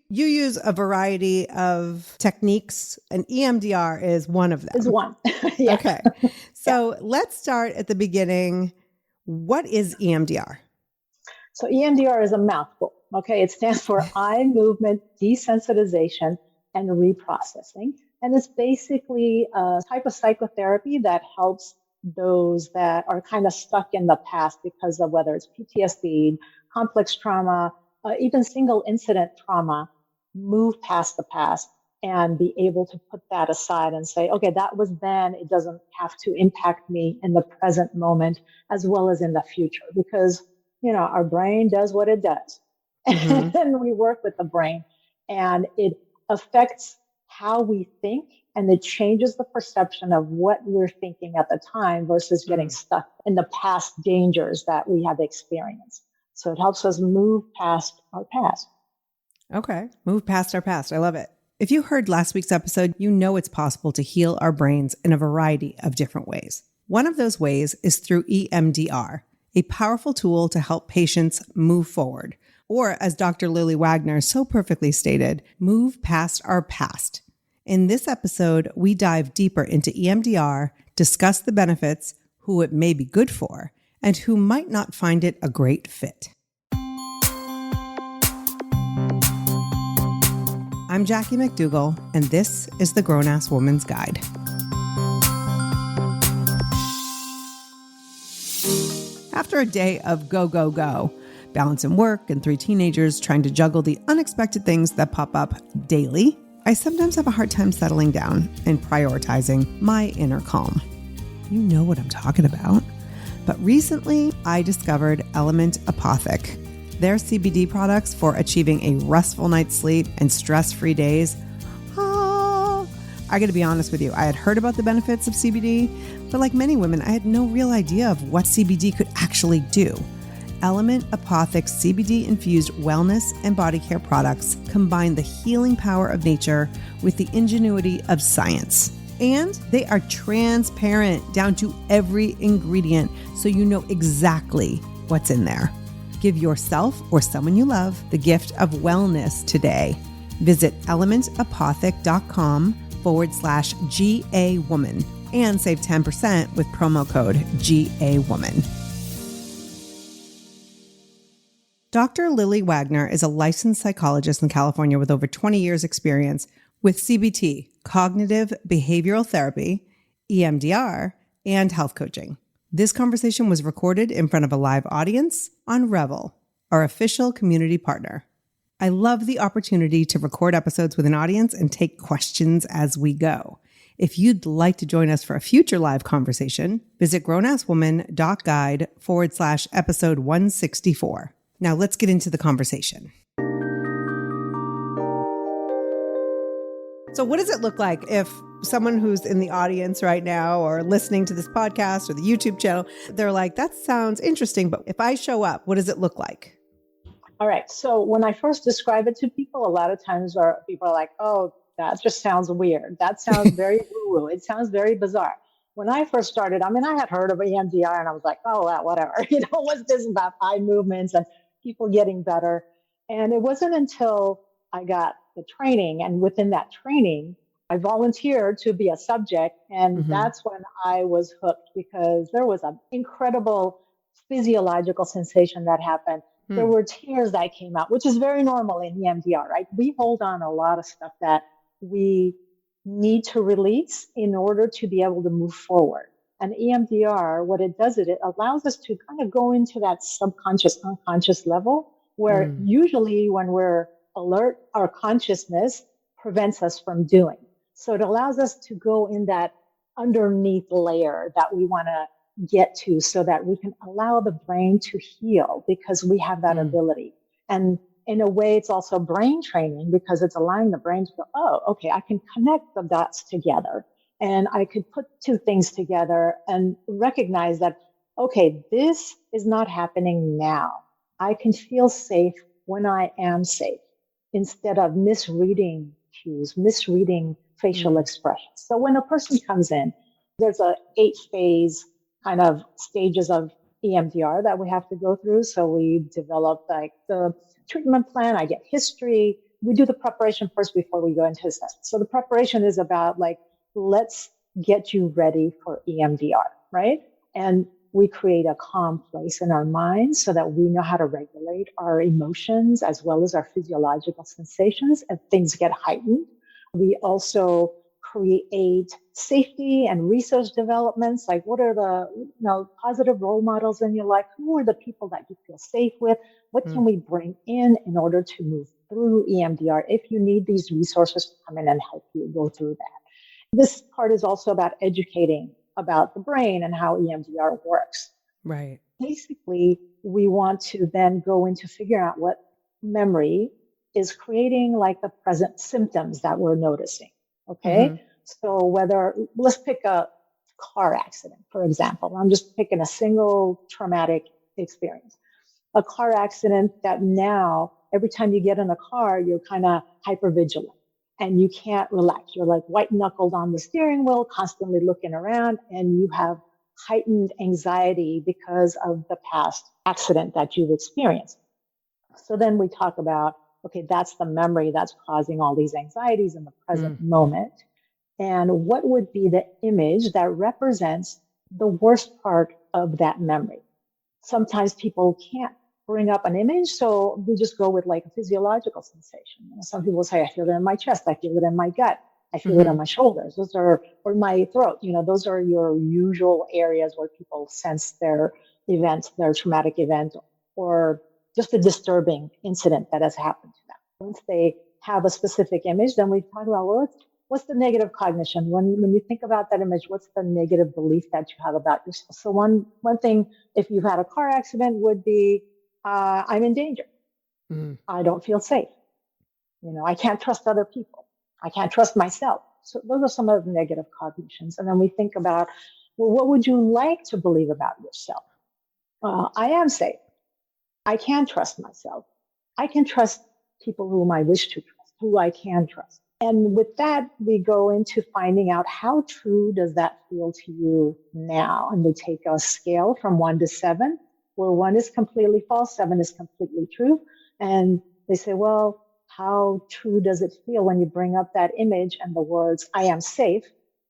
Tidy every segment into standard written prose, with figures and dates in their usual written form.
You use a variety of techniques, and EMDR is one of them. Is one. Yeah. Okay. So let's start at the beginning. What is EMDR? So EMDR is a mouthful. Okay. It stands for eye movement desensitization and reprocessing. And it's basically a type of psychotherapy that helps those that are kind of stuck in the past because of whether it's PTSD, complex trauma, even single incident trauma, move past the past and be able to put that aside and say, okay, that was then. It doesn't have to impact me in the present moment as well as in the future, because, our brain does what it does. Mm-hmm. And we work with the brain, and it affects how we think, and it changes the perception of what we're thinking at the time versus getting stuck in the past dangers that we have experienced. So it helps us move past our past. Okay. Move past our past. I love it. If you heard last week's episode, you know it's possible to heal our brains in a variety of different ways. One of those ways is through EMDR, a powerful tool to help patients move forward. Or, as Dr. Lily Wagner so perfectly stated, move past our past. In this episode, we dive deeper into EMDR, discuss the benefits, who it may be good for, and who might not find it a great fit. I'm Jackie McDougall, and this is the Grown-Ass Woman's Guide. After a day of go, go, go, balancing work and 3 teenagers trying to juggle the unexpected things that pop up daily, I sometimes have a hard time settling down and prioritizing my inner calm. You know what I'm talking about. But recently, I discovered Element Apothic. Their CBD products for achieving a restful night's sleep and stress-free days. I gotta be honest with you, I had heard about the benefits of CBD, but like many women, I had no real idea of what CBD could actually do. Element Apothic's CBD-infused wellness and body care products combine the healing power of nature with the ingenuity of science. And they are transparent down to every ingredient, so you know exactly what's in there. Give yourself or someone you love the gift of wellness today. Visit elementapothic.com/GA Woman and save 10% with promo code GA Woman. Dr. Lily Wagner is a licensed psychologist in California with over 20 years experience with CBT, cognitive behavioral therapy, EMDR, and health coaching. This conversation was recorded in front of a live audience on Revel, our official community partner. I love the opportunity to record episodes with an audience and take questions as we go. If you'd like to join us for a future live conversation, visit grownasswoman.guide/episode 164. Now let's get into the conversation. So what does it look like if someone who's in the audience right now or listening to this podcast or the YouTube channel, they're like, that sounds interesting, but if I show up, what does it look like? All right. So when I first describe it to people, a lot of times people are like, oh, that just sounds weird. That sounds very woo-woo. It sounds very bizarre. When I first started, I had heard of EMDR and I was like, oh, well, whatever. What's this about eye movements and people getting better? And it wasn't until I got the training, and within that training, I volunteered to be a subject. And that's when I was hooked, because there was an incredible physiological sensation that happened. There were tears that came out, which is very normal in EMDR, right? We hold on a lot of stuff that we need to release in order to be able to move forward. And EMDR, what it does is it allows us to kind of go into that subconscious, unconscious level, where usually when we're alert, our consciousness prevents us from doing. So it allows us to go in that underneath layer that we want to get to, so that we can allow the brain to heal, because we have that ability. And in a way, it's also brain training, because it's allowing the brain to go, oh, okay, I can connect the dots together, and I could put 2 things together and recognize that, okay, this is not happening now. I can feel safe when I am safe, instead of misreading cues, misreading facial expressions. So when a person comes in, there's a 8-phase kind of stages of EMDR that we have to go through. So we develop like the treatment plan. I get history. we do the preparation first before we go into assessment. So the preparation is about like, let's get you ready for EMDR, right? And we create a calm place in our minds so that we know how to regulate our emotions as well as our physiological sensations if things get heightened. We also create safety and research developments, like what are the positive role models in your life? Who are the people that you feel safe with? What can we bring in order to move through EMDR if you need these resources to come in and help you go through that? This part is also about educating about the brain and how EMDR works. Right. Basically, we want to then go into figuring out what memory is creating, like the present symptoms that we're noticing. Okay. So let's pick a car accident, for example. I'm just picking a single traumatic experience. A car accident that now every time you get in a car, you're kind of hypervigilant and you can't relax. You're like white knuckled on the steering wheel, constantly looking around, and you have heightened anxiety because of the past accident that you've experienced. So then we talk about, okay, that's the memory that's causing all these anxieties in the present moment. And what would be the image that represents the worst part of that memory? Sometimes people can't bring up an image, so we just go with like a physiological sensation. Some people say, I feel it in my chest, I feel it in my gut, I feel it on my shoulders, or my throat. Those are your usual areas where people sense their event, their traumatic event, or just a disturbing incident that has happened to them. Once they have a specific image, then we talk about, well, what's the negative cognition? When you think about that image, what's the negative belief that you have about yourself? So one thing, if you've had a car accident, would be, I'm in danger. I don't feel safe. I can't trust other people. I can't trust myself. So those are some of the negative cognitions. And then we think about, well, what would you like to believe about yourself? I am safe. I can trust myself. I can trust people whom I wish to trust, who I can trust. And with that, we go into finding out how true does that feel to you now? And we take a scale from 1 to 7, where 1 is completely false, 7 is completely true. And they say, well, how true does it feel when you bring up that image and the words, I am safe?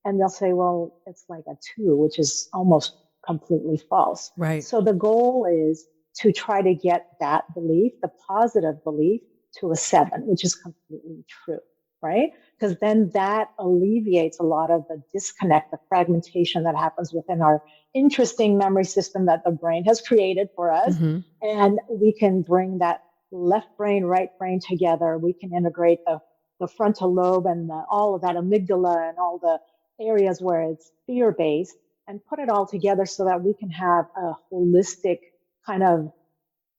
And they'll say, well, it's like a 2, which is almost completely false. Right. So the goal is to try to get that belief, the positive belief, to a 7, which is completely true, right? Because then that alleviates a lot of the disconnect, the fragmentation that happens within our interesting memory system that the brain has created for us. And we can bring that left brain, right brain together. We can integrate the frontal lobe and all of that amygdala and all the areas where it's fear-based and put it all together so that we can have a holistic kind of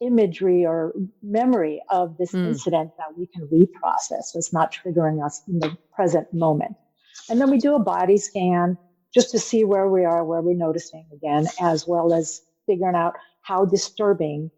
imagery or memory of this incident that we can reprocess. So it's not triggering us in the present moment. And then we do a body scan just to see where we are, where we're noticing again, as well as figuring out how disturbing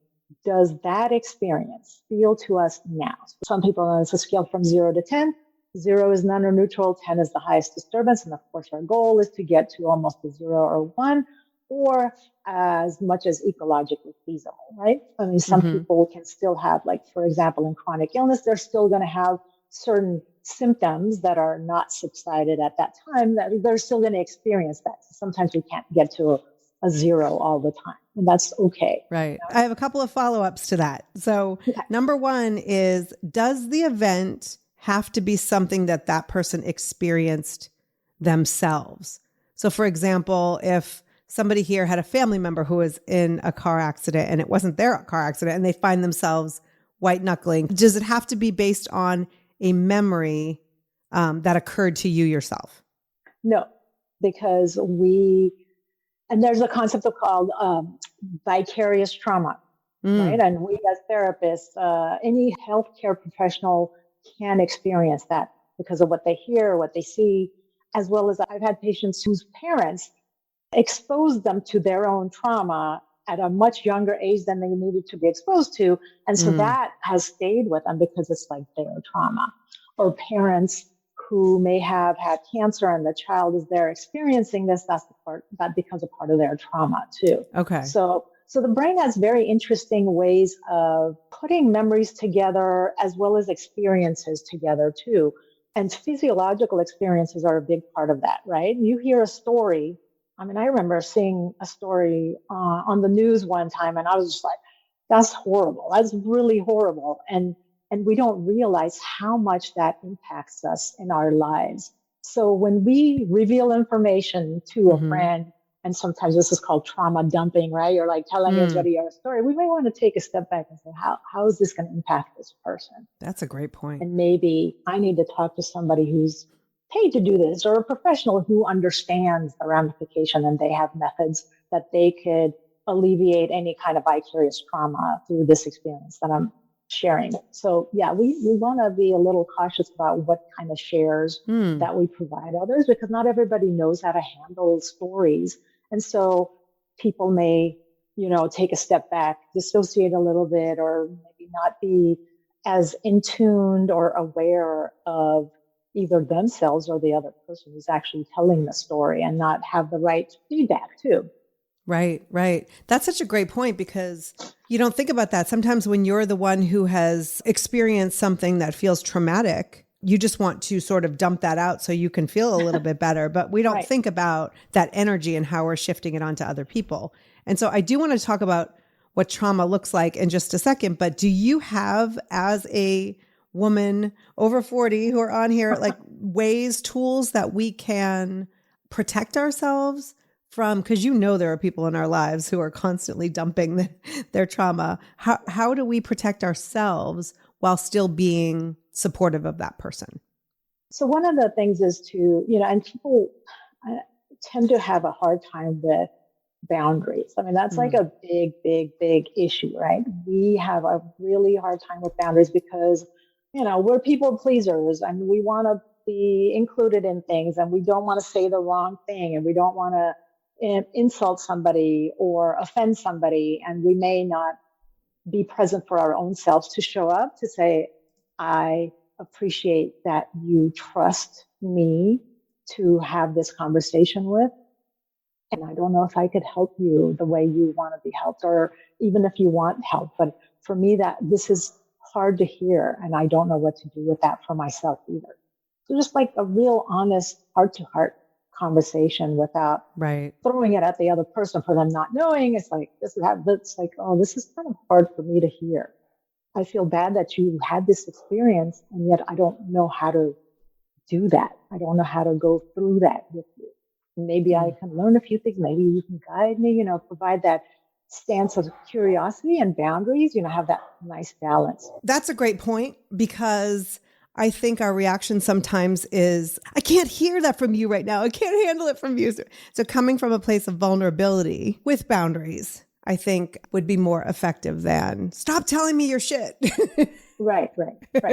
does that experience feel to us now. So some people, it's a scale from 0 to 10. 0 is none or neutral, 10 is the highest disturbance. And of course, our goal is to get to almost a 0 or 1, or as much as ecologically feasible, right? I mean, some people can still have, like, for example, in chronic illness, they're still going to have certain symptoms that are not subsided at that time, that they're still going to experience that. So sometimes we can't get to a 0 all the time, and that's okay. Right. I have a couple of follow-ups to that. So number 1 is, does the event have to be something that person experienced themselves? So for example, if somebody here had a family member who was in a car accident and it wasn't their car accident and they find themselves white knuckling, does it have to be based on a memory that occurred to you yourself? No, because and there's a concept called vicarious trauma, right? And we as therapists, any healthcare professional can experience that because of what they hear, what they see, as well as I've had patients whose parents exposed them to their own trauma at a much younger age than they needed to be exposed to. And so that has stayed with them because it's like their trauma. Or parents who may have had cancer and the child is there experiencing this, that becomes a part of their trauma too. Okay. So So the brain has very interesting ways of putting memories together as well as experiences together too. And physiological experiences are a big part of that, right? You hear a story. I mean, I remember seeing a story on the news one time, and I was just like, that's horrible. That's really horrible. And we don't realize how much that impacts us in our lives. So when we reveal information to a friend, and sometimes this is called trauma dumping, right? You're like telling everybody your story. We may want to take a step back and say, how is this going to impact this person? That's a great point. And maybe I need to talk to somebody who's paid to do this, or a professional who understands the ramification, and they have methods that they could alleviate any kind of vicarious trauma through this experience that I'm sharing. So yeah, we want to be a little cautious about what kind of shares that we provide others, because not everybody knows how to handle stories. And so people may, take a step back, dissociate a little bit, or maybe not be as in tuned or aware of either themselves or the other person who's actually telling the story, and not have the right feedback too. Right, right. That's such a great point, because you don't think about that. Sometimes when you're the one who has experienced something that feels traumatic, you just want to sort of dump that out so you can feel a little bit better. But we don't Right. think about that energy and how we're shifting it onto other people. And so I do want to talk about what trauma looks like in just a second. But do you have, as a woman over 40 who are on here, like ways, tools that we can protect ourselves from, because there are people in our lives who are constantly dumping their trauma. How do we protect ourselves while still being supportive of that person? So one of the things is to, and people tend to have a hard time with boundaries. I mean, that's like a big, big, big issue, right? We have a really hard time with boundaries because, we're people pleasers, and we want to be included in things, and we don't want to say the wrong thing, and we don't want to insult somebody or offend somebody, and we may not be present for our own selves to show up to say, I appreciate that you trust me to have this conversation with, and I don't know if I could help you the way you want to be helped, or even if you want help, but for me, that this is hard to hear, and I don't know what to do with that for myself either. So just like a real honest heart-to-heart conversation without throwing it at the other person for them not knowing. It's like, oh, this is kind of hard for me to hear. I feel bad that you had this experience, and yet I don't know how to do that. I don't know how to go through that with you. Maybe I can learn a few things. Maybe you can guide me, provide that stance of curiosity and boundaries, have that nice balance. That's a great point, because I think our reaction sometimes is, I can't hear that from you right now. I can't handle it from you. So coming from a place of vulnerability with boundaries, I think would be more effective than stop telling me your shit. Right.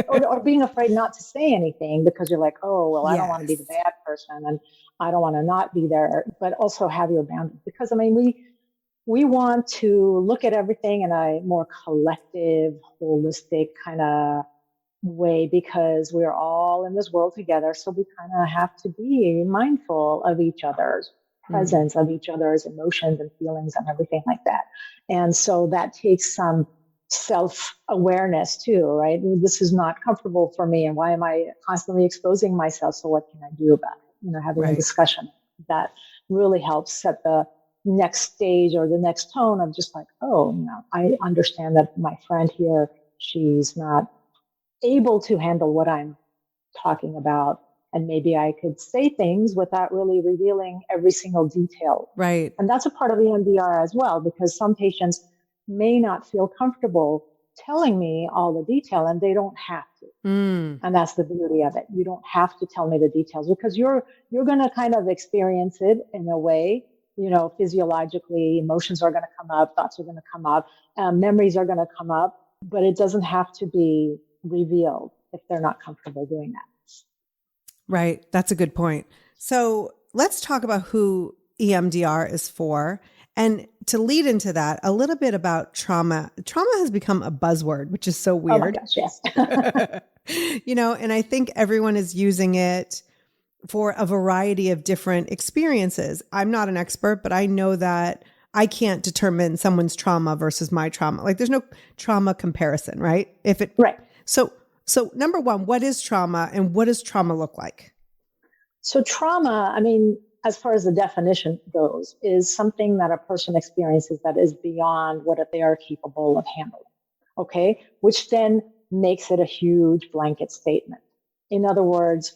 Or being afraid not to say anything because you're like, oh, well, I don't want to be the bad person, and I don't want to not be there, but also have your boundaries. Because, I mean, we want to look at everything in a more collective, holistic kind of way, because we're all in this world together. So we kind of have to be mindful of each other's presence, of each other's emotions and feelings and everything like that. And so that takes some self-awareness too, right? This is not comfortable for me, and why am I constantly exposing myself? So what can I do about it? Having a discussion that really helps set the next stage or the next tone of just like, oh, I understand that my friend here, she's not able to handle what I'm talking about. And maybe I could say things without really revealing every single detail. Right. And that's a part of EMDR as well, because some patients may not feel comfortable telling me all the detail, and they don't have to. And that's the beauty of it. You don't have to tell me the details, because you're going to kind of experience it in a way, physiologically. Emotions are going to come up, thoughts are going to come up, memories are going to come up, but it doesn't have to be revealed if they're not comfortable doing that. Right. That's a good point. So let's talk about who EMDR is for. And to lead into that, a little bit about trauma. Trauma has become a buzzword, which is so weird. Oh my gosh, yes. And I think everyone is using it for a variety of different experiences. I'm not an expert, but I know that I can't determine someone's trauma versus my trauma. Like there's no trauma comparison, right? Right. So number one, what is trauma and what does trauma look like? So trauma, I mean, as far as the definition goes, is something that a person experiences that is beyond what they are capable of handling. Okay. Which then makes it a huge blanket statement. In other words,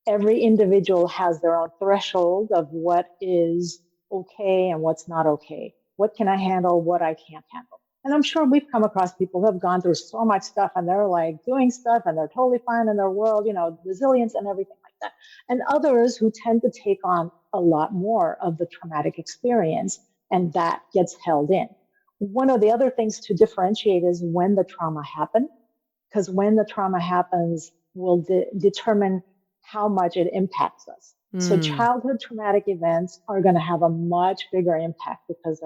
every individual has their own threshold of what is okay and what's not okay. What can I handle? What I can't handle. And I'm sure we've come across people who have gone through so much stuff and they're like doing stuff and they're totally fine in their world, resilience and everything like that. And others who tend to take on a lot more of the traumatic experience and that gets held in. One of the other things to differentiate is when the trauma happened, because when the trauma happens will determine how much it impacts us. So childhood traumatic events are going to have a much bigger impact because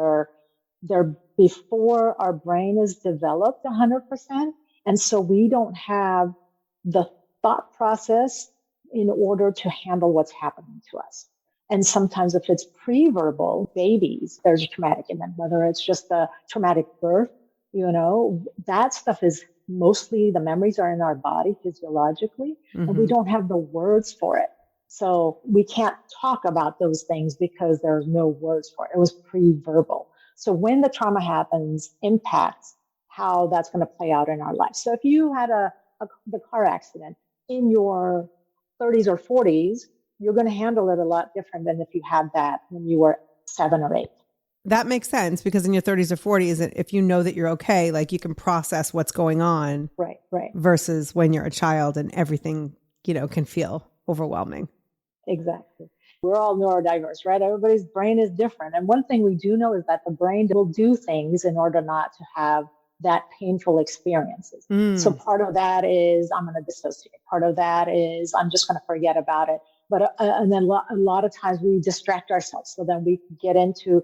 they're before our brain is developed 100%. And so we don't have the thought process in order to handle what's happening to us. And sometimes if it's pre-verbal babies, there's a traumatic event, whether it's just a traumatic birth, that stuff is mostly the memories are in our body physiologically, and we don't have the words for it. So we can't talk about those things because there's no words for it. It was pre-verbal. So when the trauma happens, impacts how that's going to play out in our life. So if you had the car accident in your 30s or 40s, you're going to handle it a lot different than if you had that when you were 7 or 8. That makes sense because in your 30s or 40s, if you know that you're okay, like you can process what's going on. Right. Versus when you're a child and everything, can feel overwhelming. Exactly. We're all neurodiverse, right? Everybody's brain is different. And one thing we do know is that the brain will do things in order not to have that painful experiences. So part of that is I'm going to dissociate. Part of that is I'm just going to forget about it. But and then a lot of times we distract ourselves. So then we get into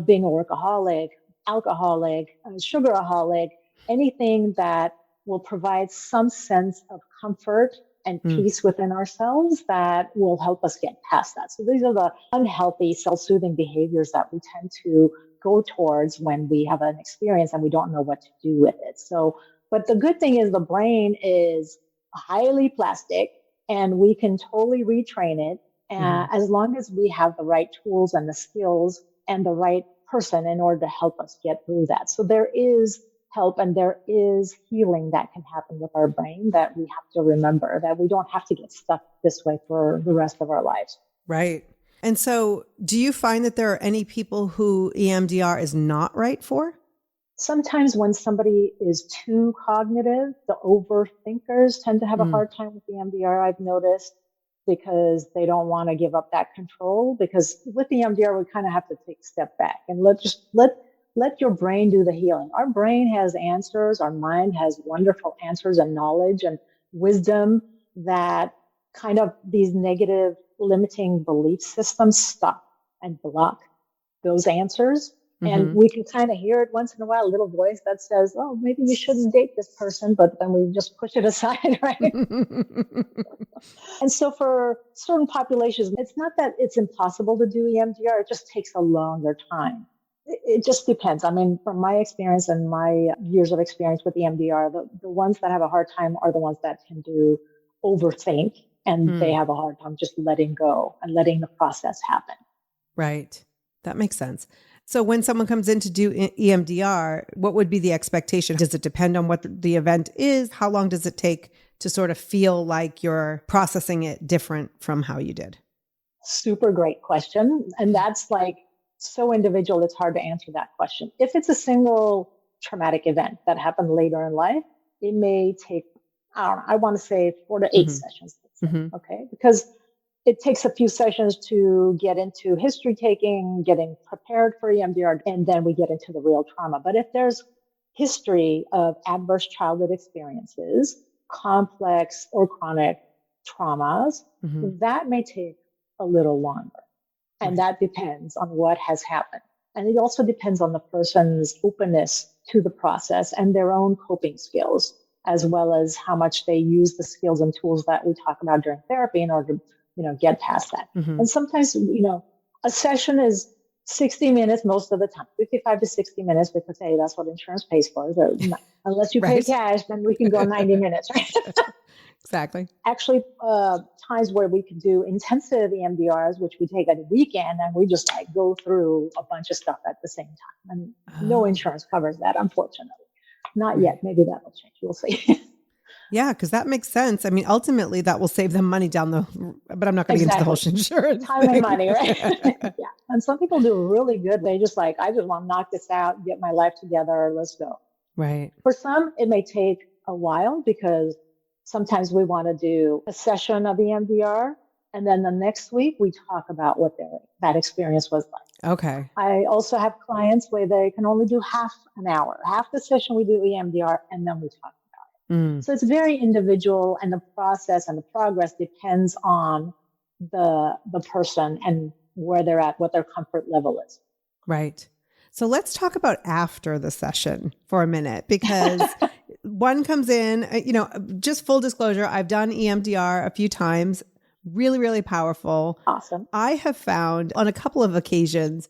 being a workaholic, alcoholic, sugaraholic, anything that will provide some sense of comfort and peace within ourselves that will help us get past that. So these are the unhealthy self-soothing behaviors that we tend to go towards when we have an experience and we don't know what to do with it. So, but the good thing is the brain is highly plastic and we can totally retrain it as long as we have the right tools and the skills and the right person in order to help us get through that. So there is help and there is healing that can happen with our brain that we have to remember, that we don't have to get stuck this way for the rest of our lives. Right. And so do you find that there are any people who EMDR is not right for? Sometimes when somebody is too cognitive, the overthinkers tend to have a hard time with EMDR, I've noticed, because they don't want to give up that control. Because with EMDR, we kind of have to take a step back and let your brain do the healing. Our brain has answers. Our mind has wonderful answers and knowledge and wisdom that kind of these negative limiting belief systems stop and block those answers. And we can kind of hear it once in a while, a little voice that says, oh, maybe you shouldn't date this person, but then we just push it aside, right? And so for certain populations, it's not that it's impossible to do EMDR, it just takes a longer time. It just depends. I mean, from my experience and my years of experience with EMDR, the ones that have a hard time are the ones that tend to overthink and they have a hard time just letting go and letting the process happen. Right. That makes sense. So when someone comes in to do EMDR, what would be the expectation? Does it depend on what the event is? How long does it take to sort of feel like you're processing it different from how you did? Super great question. And that's like so individual, it's hard to answer that question. If it's a single traumatic event that happened later in life, it may take, I want to say 4 to 8 sessions. Okay. Because it takes a few sessions to get into history taking, getting prepared for EMDR, and then we get into the real trauma. But if there's history of adverse childhood experiences, complex or chronic traumas, that may take a little longer. And that depends on what has happened. And it also depends on the person's openness to the process and their own coping skills, as well as how much they use the skills and tools that we talk about during therapy in order to, get past that. And sometimes, a session is 60 minutes most of the time, 55 to 60 minutes, because, hey, that's what insurance pays for. So unless you pay Right. cash, then we can go 90 minutes, right? Exactly. Actually, times where we could do intensive EMDRs, which we take at a weekend, and we just like go through a bunch of stuff at the same time. And no Oh, insurance covers that, unfortunately. Not right. yet. Maybe that'll change. We'll see. Yeah, because that makes sense. I mean, ultimately, that will save them money down the, but I'm not going to get into the whole Exactly. insurance Time and thing. money, right? Yeah. And some people do really good. They just like, I just want to knock this out, get my life together, let's go. Right. For some, it may take a while because sometimes we want to do a session of EMDR, and then the next week we talk about what that experience was like. Okay. I also have clients where they can only do half an hour. Half the session we do EMDR, and then we talk about it. Mm, So it's very individual, and the process and the progress depends on the person and where they're at, what their comfort level is. right. So let's talk about after the session for a minute, because one comes in, just full disclosure, I've done EMDR a few times, really, really powerful. Awesome. I have found on a couple of occasions,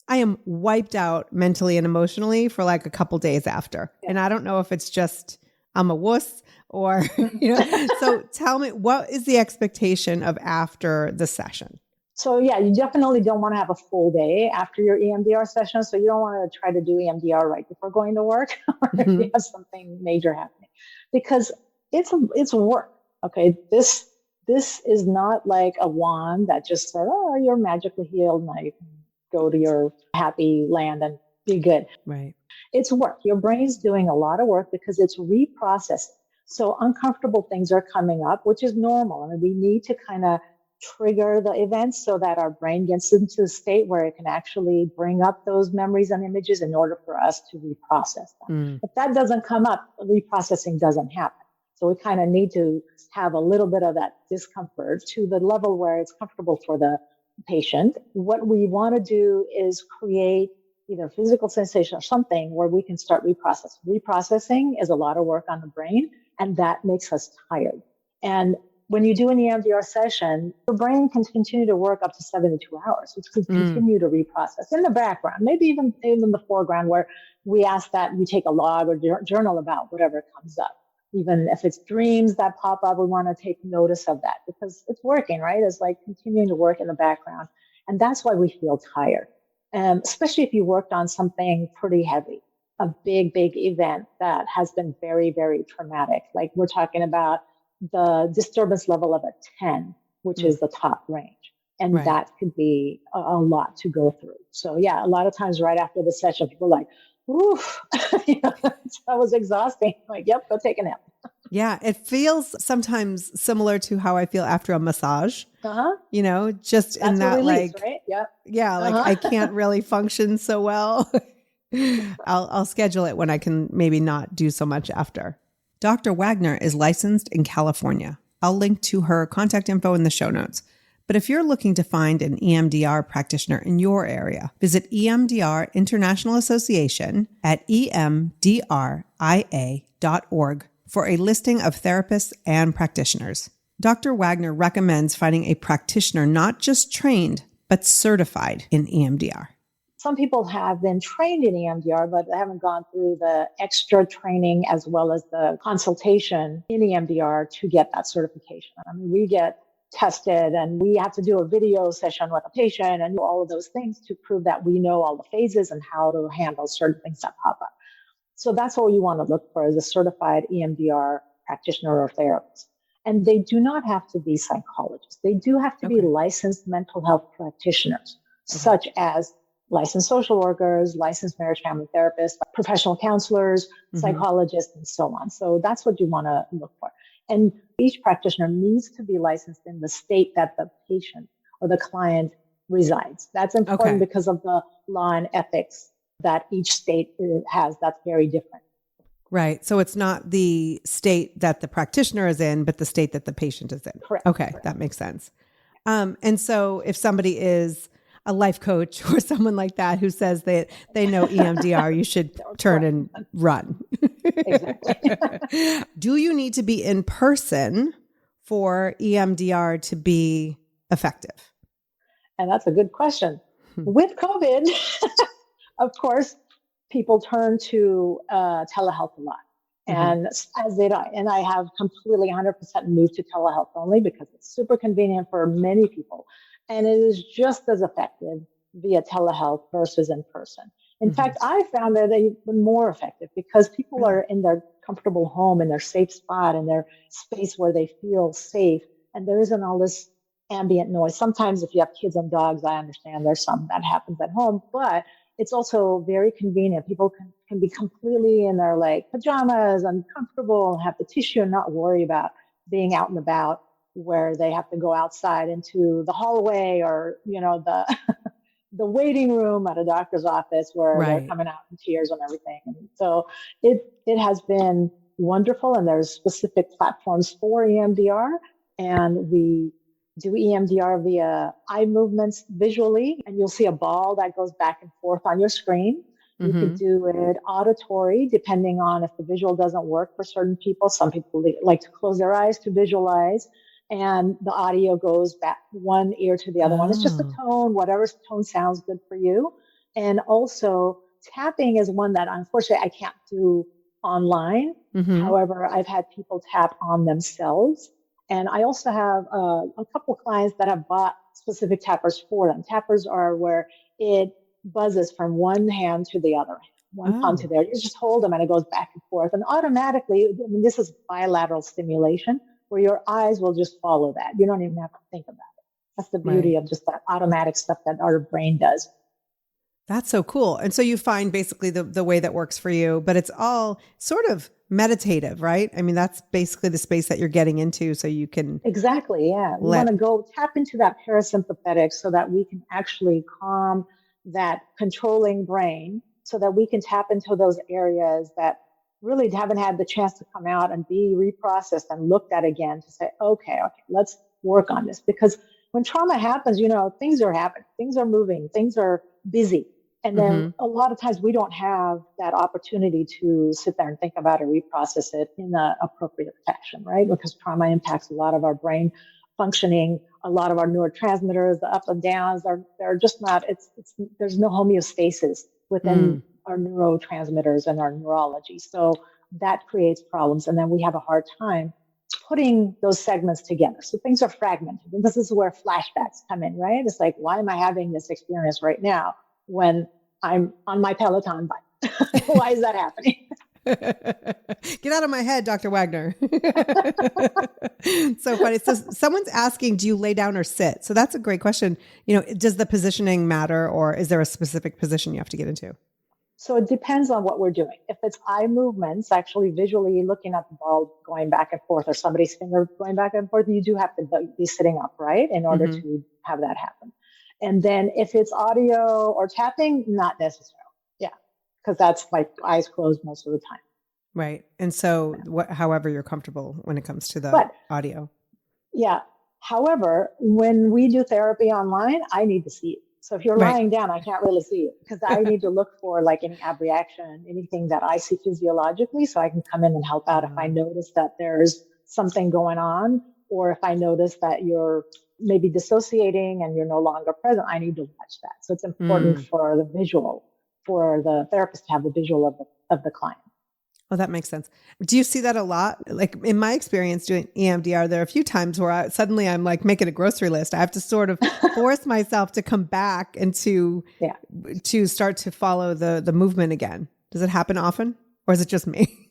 I am wiped out mentally and emotionally for like a couple days after. Yeah. And I don't know if it's just I'm a wuss or, so tell me, what is the expectation of after the session? So yeah, you definitely don't want to have a full day after your EMDR session. So you don't want to try to do EMDR right before going to work or if you have something major happening, because it's work. Okay. This is not like a wand that just said, oh, you're magically healed and I go to your happy land and be good. Right. It's work. Your brain's doing a lot of work because it's reprocessing. So uncomfortable things are coming up, which is normal. I mean, we need to kind of trigger the events so that our brain gets into a state where it can actually bring up those memories and images in order for us to reprocess them. If that doesn't come up, reprocessing doesn't happen. So we kind of need to have a little bit of that discomfort to the level where it's comfortable for the patient. What we want to do is create either physical sensation or something where we can start reprocessing. Reprocessing is a lot of work on the brain, and that makes us tired. And when you do an EMDR session, your brain can continue to work up to 72 hours, which could continue to reprocess in the background, maybe even in the foreground, where we ask that we take a log or journal about whatever comes up. Even if it's dreams that pop up, we want to take notice of that because it's working, right? It's like continuing to work in the background. And that's why we feel tired. Especially if you worked on something pretty heavy, a big, big event that has been very, very traumatic. Like we're talking about the disturbance level of a 10, which is the top range. And Right. that could be a lot to go through. So yeah, a lot of times right after the session, people are like, oof, that was exhausting. Like, yep, go take a nap. Yeah, it feels sometimes similar to how I feel after a massage. Just That's in that release, like, right? Yep. yeah, like I can't really function so well. I'll schedule it when I can maybe not do so much after. Dr. Wagner is licensed in California. I'll link to her contact info in the show notes. But if you're looking to find an EMDR practitioner in your area, visit EMDR International Association at emdria.org for a listing of therapists and practitioners. Dr. Wagner recommends finding a practitioner not just trained, but certified in EMDR. Some people have been trained in EMDR, but they haven't gone through the extra training as well as the consultation in EMDR to get that certification. I mean, we get tested and we have to do a video session with a patient and do all of those things to prove that we know all the phases and how to handle certain things that pop up. So that's what you want to look for, is a certified EMDR practitioner or therapist. And they do not have to be psychologists. They do have to be licensed mental health practitioners, such as licensed social workers, licensed marriage family therapists, professional counselors, psychologists, and so on. So that's what you want to look for. And each practitioner needs to be licensed in the state that the patient or the client resides. That's important because of the law and ethics that each state has. That's very different. Right. So it's not the state that the practitioner is in, but the state that the patient is in. Correct. Okay. Correct. That makes sense. And so if somebody is a life coach or someone like that who says that they know EMDR, you should turn and run. Exactly. Do you need to be in person for EMDR to be effective? And that's a good question. With COVID, of course, people turn to telehealth a lot. And as did I. And I have completely 100% moved to telehealth only because it's super convenient for many people. And it is just as effective via telehealth versus in person. In fact, I found that even more effective because people are in their comfortable home, in their safe spot, in their space where they feel safe. And there isn't all this ambient noise. Sometimes if you have kids and dogs, I understand there's some that happens at home, but it's also very convenient. People can be completely in their like pajamas and comfortable and have the tissue and not worry about being out and about where they have to go outside into the hallway or, the the waiting room at a doctor's office where they're coming out in tears and everything. And so it has been wonderful. And there's specific platforms for EMDR, and we do EMDR via eye movements visually, and you'll see a ball that goes back and forth on your screen. You could do it auditory, depending on if the visual doesn't work for certain people. Some people like to close their eyes to visualize, and the audio goes back one ear to the other one. It's just a tone, whatever tone sounds good for you. And also tapping is one that unfortunately I can't do online. However, I've had people tap on themselves. And I also have a couple of clients that have bought specific tappers for them. Tappers are where it buzzes from one hand to the other, one palm to the other. You just hold them and it goes back and forth. And automatically, this is bilateral stimulation where your eyes will just follow that. You don't even have to think about it. That's the beauty of just that automatic stuff that our brain does. That's so cool. And so you find basically the way that works for you, but it's all sort of meditative, right? I mean, that's basically the space that you're getting into so you can. Exactly. Yeah. We want to go tap into that parasympathetic so that we can actually calm that controlling brain so that we can tap into those areas that really haven't had the chance to come out and be reprocessed and looked at again to say, okay, let's work on this. Because when trauma happens, things are happening, things are moving, things are busy. And then a lot of times we don't have that opportunity to sit there and think about it, reprocess it in the appropriate fashion, right? Because trauma impacts a lot of our brain functioning, a lot of our neurotransmitters, the ups and downs they're just not, there's no homeostasis within our neurotransmitters and our neurology. So that creates problems. And then we have a hard time putting those segments together. So things are fragmented. And this is where flashbacks come in, right? It's like, why am I having this experience right now when I'm on my Peloton bike? Why is that happening? Get out of my head, Dr. Wagner. So funny. So someone's asking, do you lay down or sit? So that's a great question. Does the positioning matter, or is there a specific position you have to get into? So it depends on what we're doing. If it's eye movements, actually visually looking at the ball going back and forth or somebody's finger going back and forth, you do have to be sitting upright in order to have that happen. And then if it's audio or tapping, not necessarily. Yeah. Because that's like eyes closed most of the time. Right. And so however you're comfortable when it comes to the audio. Yeah. However, when we do therapy online, I need to see it. So if you're lying down, I can't really see it because I need to look for like any abreaction, anything that I see physiologically so I can come in and help out if I notice that there's something going on, or if I notice that you're maybe dissociating and you're no longer present, I need to watch that. So it's important for the visual, for the therapist to have the visual of the client. Oh, that makes sense. Do you see that a lot? Like in my experience doing EMDR, there are a few times where I'm like making a grocery list. I have to sort of force myself to come back and to start to follow the movement again. Does it happen often, or is it just me?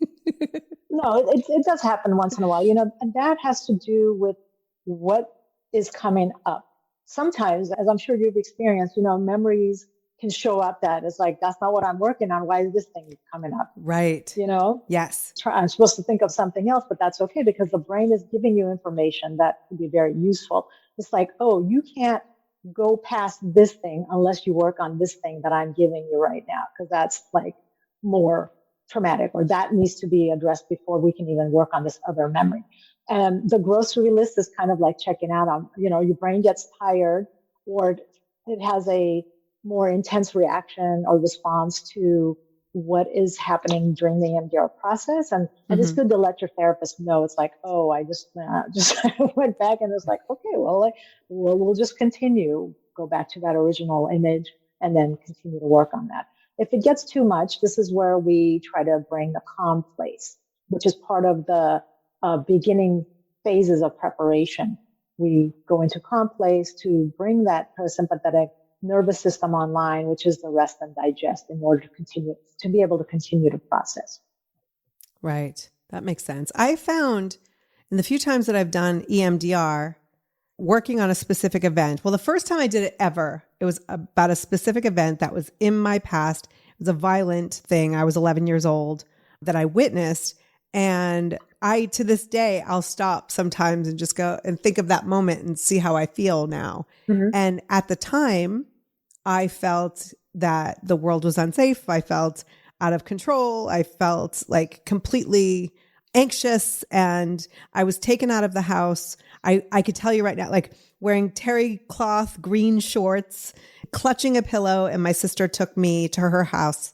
No, it does happen once in a while, and that has to do with what is coming up. Sometimes, as I'm sure you've experienced, memories can show up that it's like, that's not what I'm working on. Why is this thing coming up? Right. Yes. I'm supposed to think of something else, but that's okay because the brain is giving you information that can be very useful. It's like, oh, you can't go past this thing unless you work on this thing that I'm giving you right now, because that's like more traumatic, or that needs to be addressed before we can even work on this other memory. And the grocery list is kind of like checking out on, your brain gets tired or it has a more intense reaction or response to what is happening during the EMDR process. And it's good to let your therapist know. It's like, oh, I just went back, and it's like, okay, well, we'll just continue go back to that original image and then continue to work on that. If it gets too much, this is where we try to bring the calm place, which is part of the beginning phases of preparation. We go into calm place to bring that parasympathetic nervous system online, which is the rest and digest, in order to be able to continue to process. Right. That makes sense. I found in the few times that I've done EMDR working on a specific event. Well, the first time I did it ever, it was about a specific event that was in my past. It was a violent thing. I was 11 years old that I witnessed. And to this day, I'll stop sometimes and just go and think of that moment and see how I feel now. Mm-hmm. And at the time, I felt that the world was unsafe. I felt out of control. I felt like completely anxious, and I was taken out of the house. I could tell you right now, like wearing terry cloth, green shorts, clutching a pillow. And my sister took me to her house.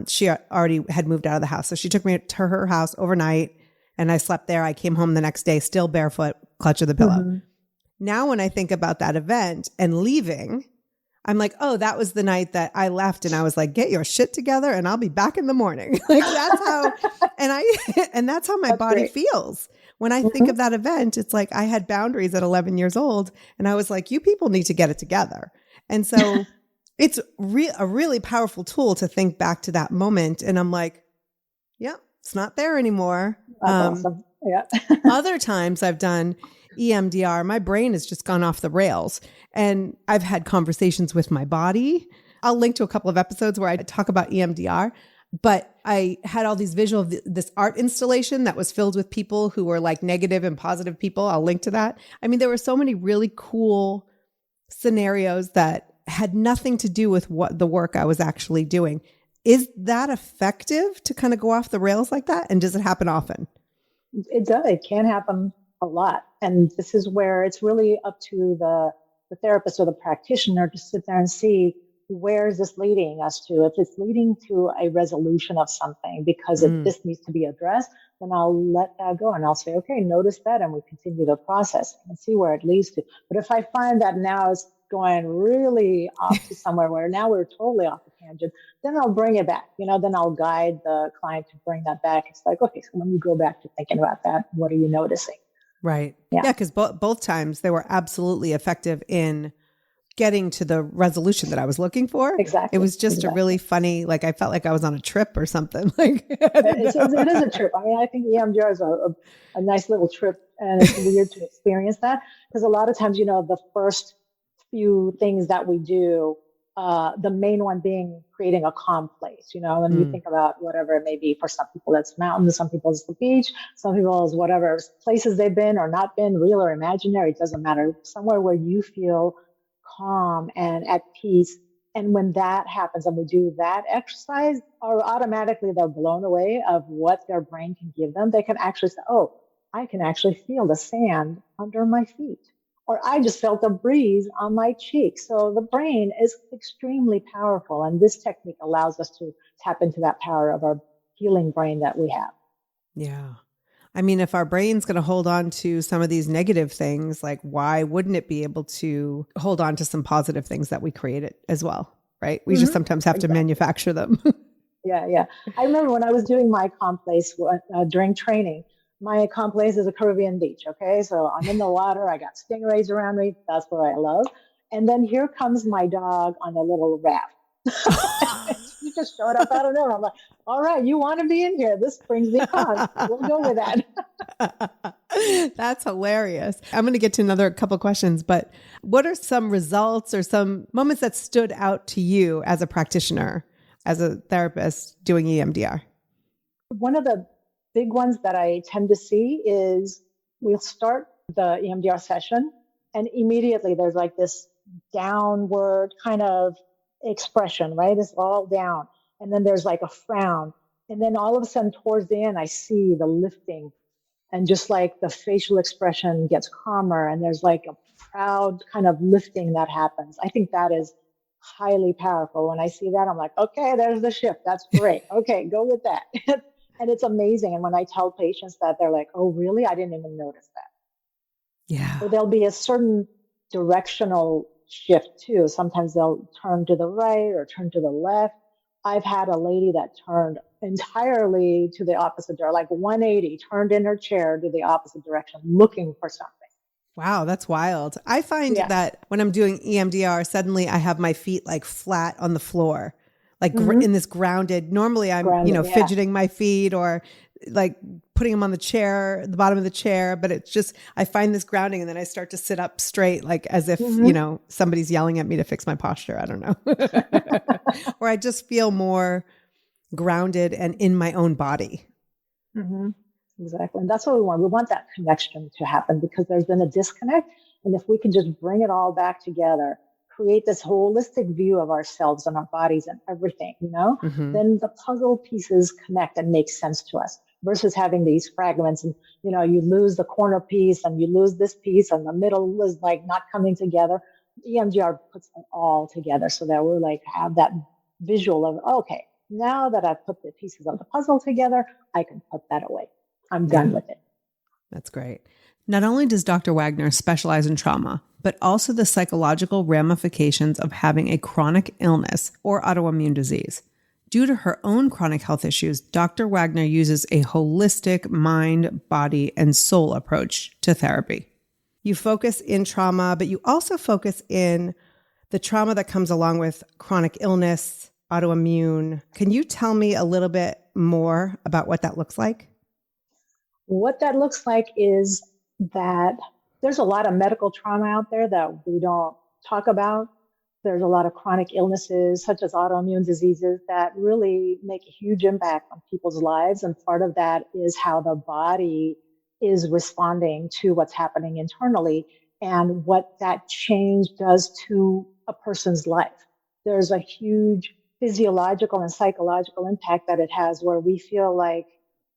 She already had moved out of the house. So she took me to her house overnight, and I slept there. I came home the next day, still barefoot, clutching the pillow. Mm-hmm. Now, when I think about that event and leaving, I'm like, oh, that was the night that I left, and I was like, get your shit together and I'll be back in the morning. Like that's how, and that's how my That's body great. feels. When I think of that event, it's like I had boundaries at 11 years old, and I was like, you people need to get it together. And so it's a really powerful tool to think back to that moment. And I'm like, yeah, it's not there anymore. That's awesome. Yeah. Other times I've done EMDR, my brain has just gone off the rails, and I've had conversations with my body. I'll link to a couple of episodes where I talk about EMDR, but I had all these visual, this art installation that was filled with people who were like negative and positive people. I'll link to that. I mean, there were so many really cool scenarios that had nothing to do with what the work I was actually doing. Is that effective to kind of go off the rails like that? And does it happen often? It does. It can happen a lot. And this is where it's really up to the therapist or the practitioner to sit there and see, where is this leading us to? If it's leading to a resolution of something because this needs to be addressed, then I'll let that go and I'll say, okay, notice that, and we continue the process and see where it leads to. But if I find that now it's going really off to somewhere where now we're totally off the tangent, then I'll bring it back. Then I'll guide the client to bring that back. It's like, okay, so when you go back to thinking about that, what are you noticing? Right. Yeah. Because both times they were absolutely effective in getting to the resolution that I was looking for. Exactly. It was just a really funny, like I felt like I was on a trip or something. Like it is a trip. I mean, I think EMDR is a nice little trip, and it's weird to experience that because a lot of times, the first few things that we do, the main one being creating a calm place, and you think about whatever it may be. For some people, that's mountains. Some people, it's the beach. Some people, it's whatever places they've been or not been, real or imaginary. It doesn't matter. Somewhere where you feel calm and at peace. And when that happens and we do that exercise, or automatically they're blown away of what their brain can give them. They can actually say, oh, I can actually feel the sand under my feet, or I just felt a breeze on my cheek. So the brain is extremely powerful. And this technique allows us to tap into that power of our healing brain that we have. Yeah. I mean, if our brain's going to hold on to some of these negative things, like why wouldn't it be able to hold on to some positive things that we created as well? Right. We just sometimes have to manufacture them. Yeah. I remember when I was doing my calm place during training, my calm place is a Caribbean beach. Okay. So I'm in the water. I got stingrays around me. That's what I love. And then here comes my dog on a little raft. She just showed up out of nowhere. I'm like, all right, you want to be in here. This brings me calm. We'll go with that. That's hilarious. I'm going to get to another couple questions, but what are some results or some moments that stood out to you as a practitioner, as a therapist doing EMDR? One of the big ones that I tend to see is we'll start the EMDR session and immediately there's like this downward kind of expression, right? It's all down. And then there's like a frown. And then all of a sudden towards the end, I see the lifting and just like the facial expression gets calmer and there's like a proud kind of lifting that happens. I think that is highly powerful. When I see that, I'm like, okay, there's the shift. That's great. Okay, go with that. And it's amazing. And when I tell patients that, they're like, oh, really? I didn't even notice that. Yeah. So there'll be a certain directional shift too. Sometimes they'll turn to the right or turn to the left. I've had a lady that turned entirely to the opposite direction, like 180, turned in her chair to the opposite direction, looking for something. Wow, that's wild. I find Yeah. that when I'm doing EMDR, suddenly I have my feet like flat on the floor, like in this grounded. Normally I'm, Grounded. Yeah. fidgeting my feet or like putting them on the chair, the bottom of the chair, but it's just, I find this grounding and then I start to sit up straight, like as if, somebody's yelling at me to fix my posture. I don't know. Or I just feel more grounded and in my own body. Mm-hmm. Exactly. And that's what we want. We want that connection to happen because there's been a disconnect. And if we can just bring it all back together, create this holistic view of ourselves and our bodies and everything, then the puzzle pieces connect and make sense to us versus having these fragments and, you lose the corner piece and you lose this piece and the middle is like not coming together. EMDR puts it all together so that we're like have that visual of, okay, now that I've put the pieces of the puzzle together, I can put that away. I'm done with it. That's great. Not only does Dr. Wagner specialize in trauma, but also the psychological ramifications of having a chronic illness or autoimmune disease. Due to her own chronic health issues, Dr. Wagner uses a holistic mind, body, and soul approach to therapy. You focus in trauma, but you also focus in the trauma that comes along with chronic illness, autoimmune. Can you tell me a little bit more about what that looks like? What that looks like is that there's a lot of medical trauma out there that we don't talk about. There's a lot of chronic illnesses, such as autoimmune diseases, that really make a huge impact on people's lives. And part of that is how the body is responding to what's happening internally and what that change does to a person's life. There's a huge physiological and psychological impact that it has where we feel like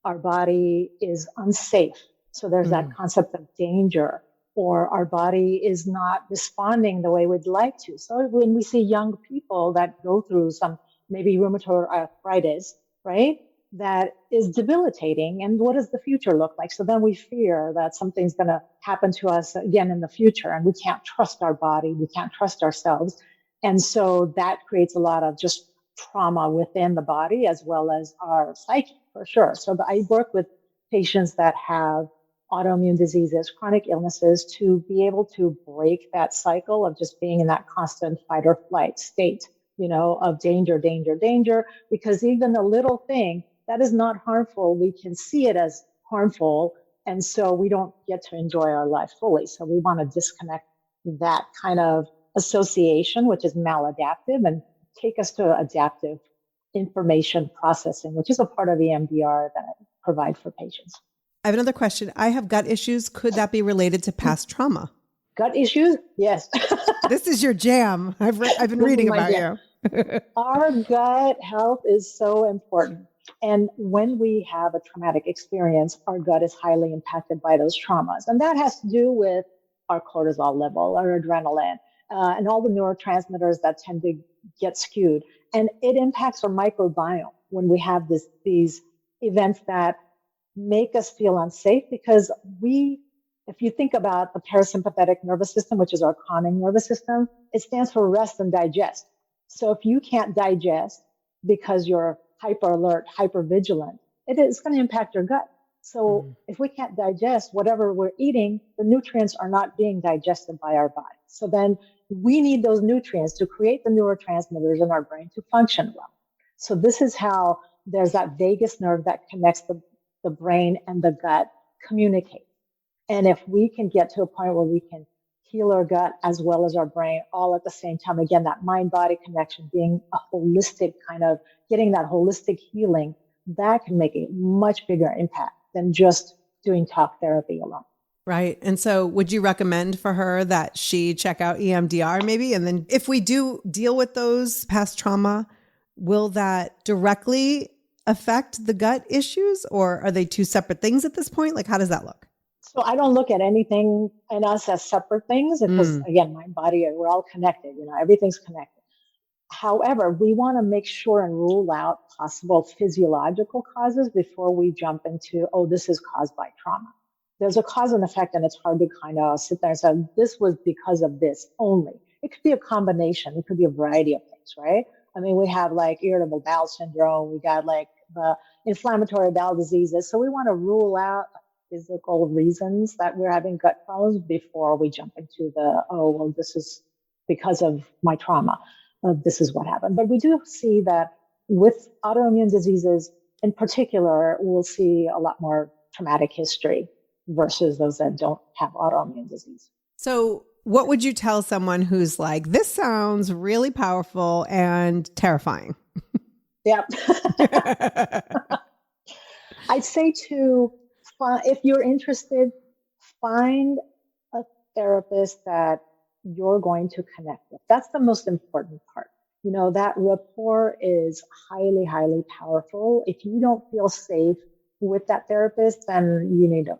our body is unsafe. So there's that concept of danger, or our body is not responding the way we'd like to. So when we see young people that go through some maybe rheumatoid arthritis, right, that is debilitating, and what does the future look like? So then we fear that something's going to happen to us again in the future, and we can't trust our body, we can't trust ourselves. And so that creates a lot of just trauma within the body as well as our psyche, for sure. So I work with patients that have autoimmune diseases, chronic illnesses, to be able to break that cycle of just being in that constant fight or flight state, of danger, danger, danger, because even a little thing that is not harmful, we can see it as harmful. And so we don't get to enjoy our life fully. So we want to disconnect that kind of association, which is maladaptive, and take us to adaptive information processing, which is a part of EMDR that I provide for patients. I have another question. I have gut issues. Could that be related to past trauma? Gut issues? Yes. This is your jam. I've been reading about you. Our gut health is so important. And when we have a traumatic experience, our gut is highly impacted by those traumas. And that has to do with our cortisol level, our adrenaline, and all the neurotransmitters that tend to get skewed. And it impacts our microbiome when we have these events that make us feel unsafe, because if you think about the parasympathetic nervous system, which is our calming nervous system, it stands for rest and digest. So if you can't digest because you're hyper alert, hyper vigilant, it is going to impact your gut. So if we can't digest whatever we're eating, the nutrients are not being digested by our body. So then we need those nutrients to create the neurotransmitters in our brain to function well. So this is how there's that vagus nerve that connects the brain and the gut communicate. And if we can get to a point where we can heal our gut as well as our brain all at the same time, again, that mind-body connection, being a holistic kind of, getting that holistic healing, that can make a much bigger impact than just doing talk therapy alone. Right. And so would you recommend for her that she check out EMDR maybe? And then if we do deal with those past trauma, will that directly affect the gut issues, or are they two separate things at this point? Like, how does that look? So I don't look at anything in us as separate things because, again, mind, body, we're all connected. Everything's connected. However, we want to make sure and rule out possible physiological causes before we jump into, oh, this is caused by trauma. There's a cause and effect, and it's hard to kind of sit there and say, this was because of this only. It could be a combination. It could be a variety of things, right? I mean, we have like irritable bowel syndrome. We got like the inflammatory bowel diseases. So we want to rule out physical reasons that we're having gut problems before we jump into the, oh, well, this is because of my trauma. This is what happened. But we do see that with autoimmune diseases in particular, we'll see a lot more traumatic history versus those that don't have autoimmune disease. So what would you tell someone who's like, this sounds really powerful and terrifying? Yep. I'd say if you're interested, find a therapist that you're going to connect with. That's the most important part. You know, that rapport is highly, highly powerful. If you don't feel safe with that therapist, then you need to,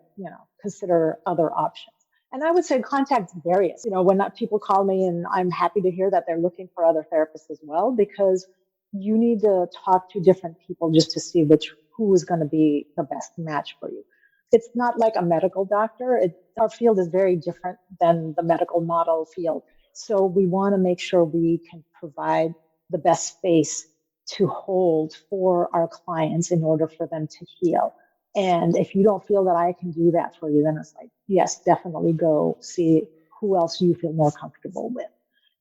consider other options. And I would say contact various. When people call me, and I'm happy to hear that they're looking for other therapists as well, because you need to talk to different people just to see who is going to be the best match for you. It's not like a medical doctor. Our field is very different than the medical model field. So we want to make sure we can provide the best space to hold for our clients in order for them to heal. And if you don't feel that I can do that for you, then it's like, yes, definitely go see who else you feel more comfortable with.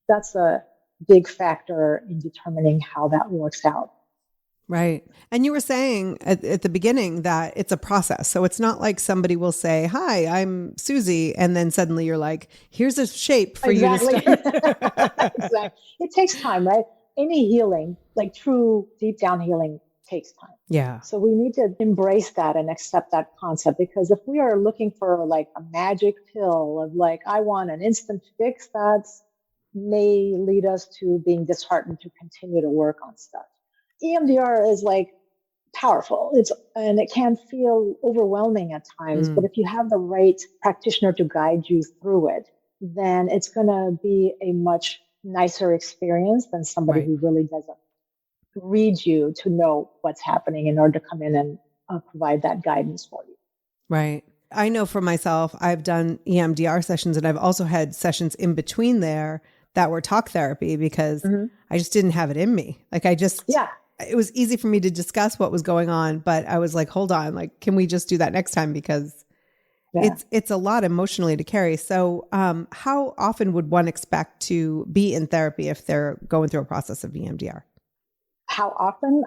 That's a big factor in determining how that works out. Right. And you were saying at the beginning that it's a process. So it's not like somebody will say, hi, I'm Susie. And then suddenly you're like, here's a shape for you to start. Exactly. It takes time, right? Any healing, like true deep down healing, takes time. Yeah. So we need to embrace that and accept that concept, because if we are looking for like a magic pill of like, I want an instant fix, that may lead us to being disheartened to continue to work on stuff. EMDR is like powerful. And it can feel overwhelming at times, but if you have the right practitioner to guide you through it, then it's going to be a much nicer experience than somebody who really doesn't read you to know what's happening in order to come in and provide that guidance for you. Right. I know for myself, I've done EMDR sessions, and I've also had sessions in between there that were talk therapy, because I just didn't have it in me. Like it was easy for me to discuss what was going on, but I was like, hold on, like, can we just do that next time? Because it's a lot emotionally to carry. So how often would one expect to be in therapy if they're going through a process of EMDR? How often?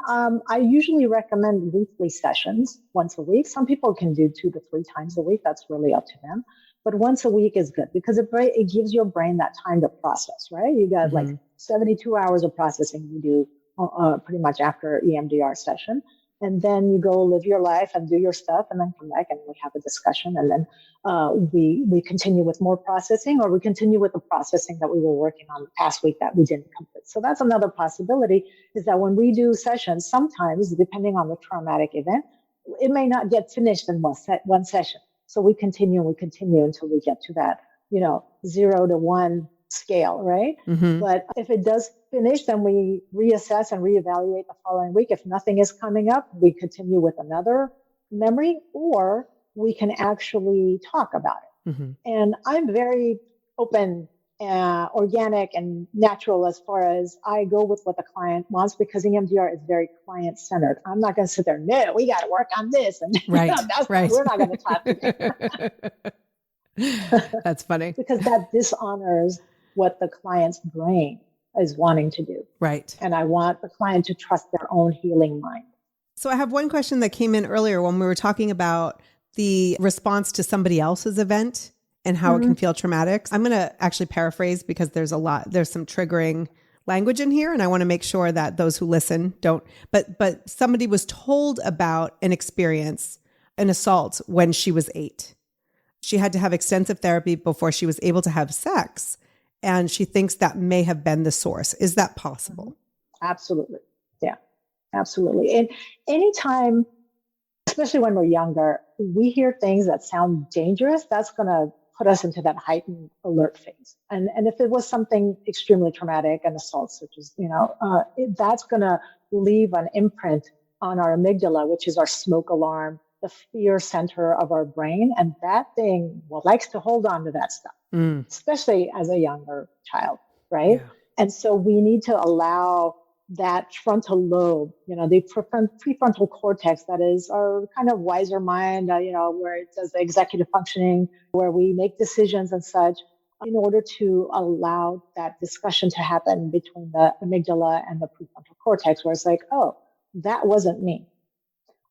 I usually recommend weekly sessions, once a week. Some people can do 2 to 3 times a week. That's really up to them. But once a week is good, because it gives your brain that time to process, right? You got like 72 hours of processing you do pretty much after EMDR session. And then you go live your life and do your stuff, and then come back and we have a discussion. And then we continue with more processing, or we continue with the processing that we were working on the past week that we didn't complete. So that's another possibility, is that when we do sessions, sometimes, depending on the traumatic event, it may not get finished in one session. So we continue until we get to that, 0 to 1 scale, right? But if it does finish, then we reassess and reevaluate the following week. If nothing is coming up, we continue with another memory, or we can actually talk about it. And I'm very open, organic, and natural as far as I go with what the client wants, because EMDR is very client-centered. I'm not going to sit there, no, we got to work on this. And we're not going to talk today. That's funny. Because that dishonors what the client's brain is wanting to do. Right. And I want the client to trust their own healing mind. So I have one question that came in earlier when we were talking about the response to somebody else's event and how it can feel traumatic. I'm going to actually paraphrase, because there's some triggering language in here, and I want to make sure that those who listen don't, but somebody was told about an experience, an assault, when she was 8. She had to have extensive therapy before she was able to have sex. And she thinks that may have been the source. Is that possible? Absolutely. Yeah, absolutely. And anytime, especially when we're younger, we hear things that sound dangerous, that's going to put us into that heightened alert phase. And if it was something extremely traumatic, an assault, such as, that's going to leave an imprint on our amygdala, which is our smoke alarm, the fear center of our brain. And that thing likes to hold on to that stuff, especially as a younger child. right? Yeah. And so we need to allow that frontal lobe, the prefrontal cortex, that is our kind of wiser mind, where it does the executive functioning, where we make decisions and such, in order to allow that discussion to happen between the amygdala and the prefrontal cortex, where it's like, oh, that wasn't me.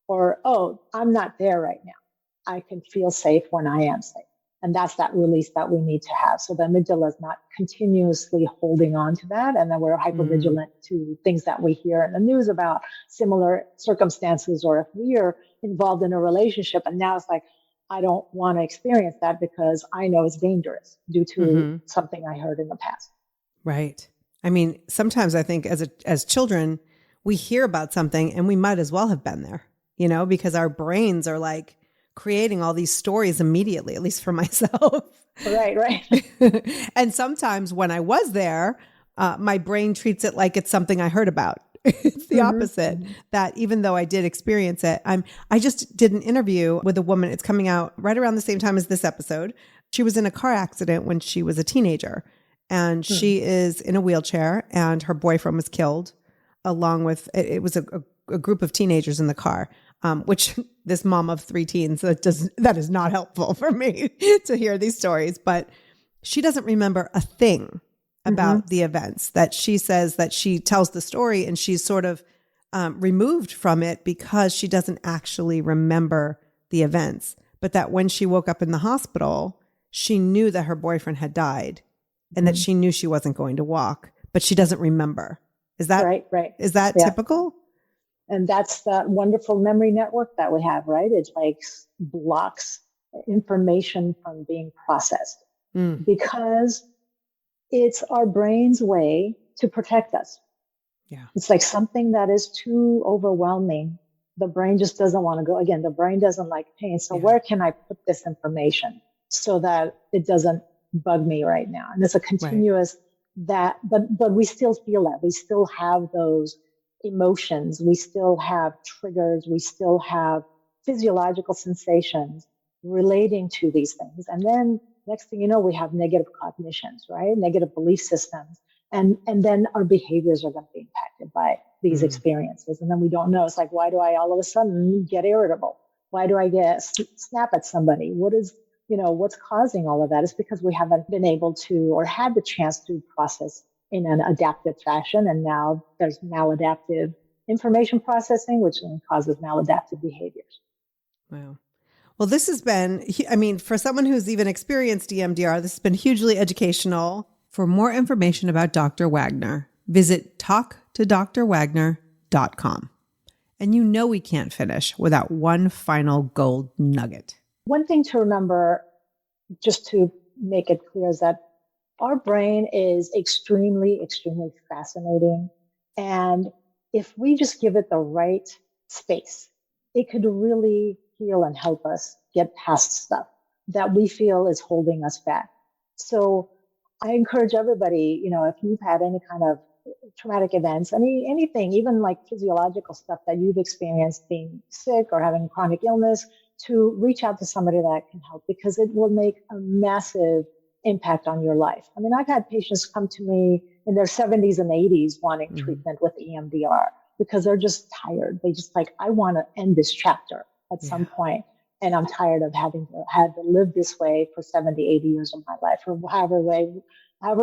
Or, oh, I'm not there right now. I can feel safe when I am safe. And that's that release that we need to have. So the amygdala is not continuously holding on to that. And then we're hypervigilant to things that we hear in the news about similar circumstances, or if we are involved in a relationship and now it's like, I don't want to experience that because I know it's dangerous due to something I heard in the past. Right. I mean, sometimes I think as children, we hear about something and we might as well have been there, because our brains are like creating all these stories immediately, at least for myself. Right. And sometimes when I was there, my brain treats it like it's something I heard about. It's the opposite, that even though I did experience it, I just did an interview with a woman. It's coming out right around the same time as this episode. She was in a car accident when she was a teenager, and she is in a wheelchair, and her boyfriend was killed along with, it was a group of teenagers in the car, which this mom of 3 teens, that is not helpful for me to hear these stories, but she doesn't remember a thing about the events. That she says that she tells the story and she's sort of removed from it because she doesn't actually remember the events. But that when she woke up in the hospital, she knew that her boyfriend had died and that she knew she wasn't going to walk, but she doesn't remember. Is that right? Is that typical? And that's that wonderful memory network that we have, right? It like blocks information from being processed because it's our brain's way to protect us. Yeah. It's like something that is too overwhelming. The brain just doesn't want to go. Again, the brain doesn't like pain. So where can I put this information so that it doesn't bug me right now? And it's a continuous but we still feel that. We still have those emotions. We still have triggers. We still have physiological sensations relating to these things. And then next thing you know, we have negative cognitions, right? Negative belief systems. And then our behaviors are going to be impacted by these experiences. And then we don't know. It's like, why do I all of a sudden get irritable? Why do I snap at somebody? What's causing all of that? It's because we haven't been able to or had the chance to process in an adaptive fashion. And now there's maladaptive information processing, which then causes maladaptive behaviors. Wow. Well, this has been, for someone who's even experienced EMDR, this has been hugely educational. For more information about Dr. Wagner, visit talktodrwagner.com. And we can't finish without one final gold nugget. One thing to remember, just to make it clear, is that our brain is extremely, extremely fascinating. And if we just give it the right space, it could really heal and help us get past stuff that we feel is holding us back. So I encourage everybody, if you've had any kind of traumatic events, anything, even like physiological stuff that you've experienced, being sick or having chronic illness, to reach out to somebody that can help, because it will make a massive impact on your life. I've had patients come to me in their 70s and 80s wanting treatment with EMDR because they're just tired. They just like, I want to end this chapter at some point. And I'm tired of having to live this way for 70, 80 years of my life, or however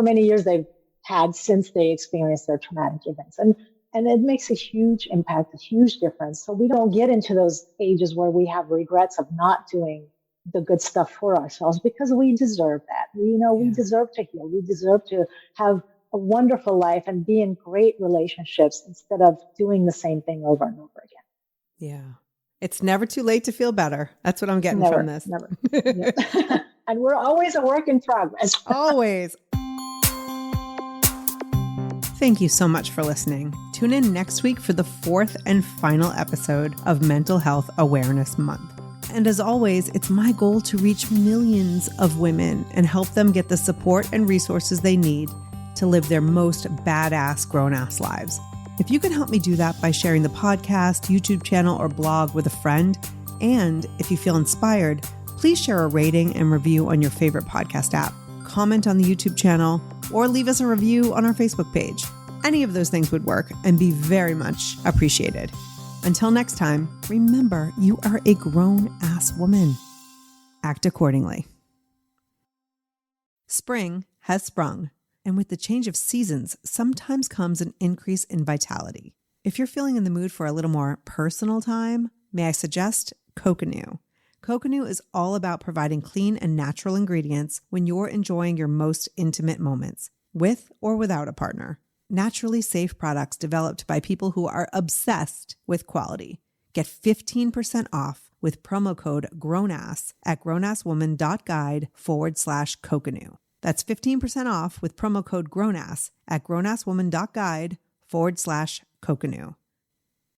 many years they've had since they experienced their traumatic events. And it makes a huge impact, a huge difference. So we don't get into those ages where we have regrets of not doing the good stuff for ourselves, because we deserve that. We deserve to heal. We deserve to have a wonderful life and be in great relationships instead of doing the same thing over and over again. Yeah. It's never too late to feel better. That's what I'm getting from this. Never. And we're always a work in progress. Always. Thank you so much for listening. Tune in next week for the 4th and final episode of Mental Health Awareness Month. And as always, it's my goal to reach millions of women and help them get the support and resources they need to live their most badass grown-ass lives. If you can help me do that by sharing the podcast, YouTube channel, or blog with a friend, and if you feel inspired, please share a rating and review on your favorite podcast app. Comment on the YouTube channel, or leave us a review on our Facebook page. Any of those things would work and be very much appreciated. Until next time, remember, you are a grown-ass woman. Act accordingly. Spring has sprung, and with the change of seasons, sometimes comes an increase in vitality. If you're feeling in the mood for a little more personal time, may I suggest Coconut? Coconut is all about providing clean and natural ingredients when you're enjoying your most intimate moments, with or without a partner. Naturally safe products developed by people who are obsessed with quality. Get 15% off with promo code GROWNASS at grownasswoman.guide/Coconut. That's 15% off with promo code GROWNASS at grownasswoman.guide/Coconut.